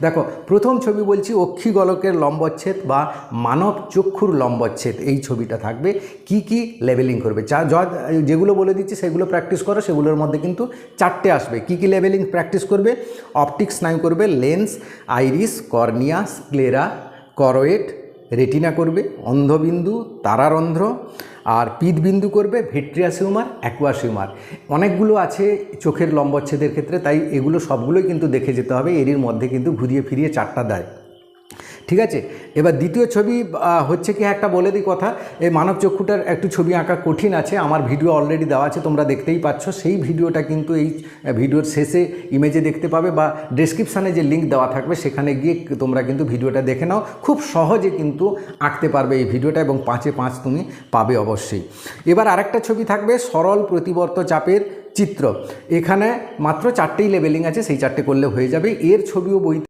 দেখো প্রথম ছবি বলছি অক্ষি গোলকের লম্বচ্ছেদ বা মানব চক্ষুর লম্বচ্ছেদ, এই ছবিটা থাকবে। কি কি লেভেলিং করবে যেগুলো বলে দিচ্ছি সেগুলো প্র্যাকটিস করো, সেগুলোর মধ্যে কিন্তু 4টে আসবে। কি কি লেভেলিং প্র্যাকটিস করবে? অপটিক স্নায়ু করবে, lens, iris, cornea, sclera, choroid, retina করবে, অন্ধবিন্দু, তারারন্ধ্র, আর পিতবিন্দু করবে, ভিট্রিয়াস হিউমার, অ্যাকুয়াস হিউমার। অনেকগুলো আছে চোখের লম্বচ্ছেদের ক্ষেত্রে, তাই এগুলো সবগুলোই কিন্তু দেখে যেতে হবে। এরই মধ্যে কিন্তু ঘুরিয়ে ফিরিয়ে 4টা দেয়, ঠিক আছে। এবার দ্বিতীয় ছবি হচ্ছে কি, একটা বলে দিই কথা, এই মানব চক্ষুটার একটু ছবি আঁকা কঠিন আছে, আমার ভিডিও অলরেডি দেওয়া আছে, তোমরা দেখতেই পাচ্ছ। সেই ভিডিওটা কিন্তু এই ভিডিওর শেষে ইমেজে দেখতে পাবে, বা ডেসক্রিপশানে যে লিঙ্ক দেওয়া থাকবে সেখানে গিয়ে তোমরা কিন্তু ভিডিওটা দেখে নাও। খুব সহজে কিন্তু আঁকতে পারবে এই ভিডিওটা, এবং 5-এ 5 তুমি পাবে অবশ্যই। এবার আরেকটা ছবি থাকবে সরল প্রতিবর্ত চাপের চিত্র। এখানে মাত্র 4টেই লেভেলিং আছে, সেই 4টে করলে হয়ে যাবে। এর ছবিও বই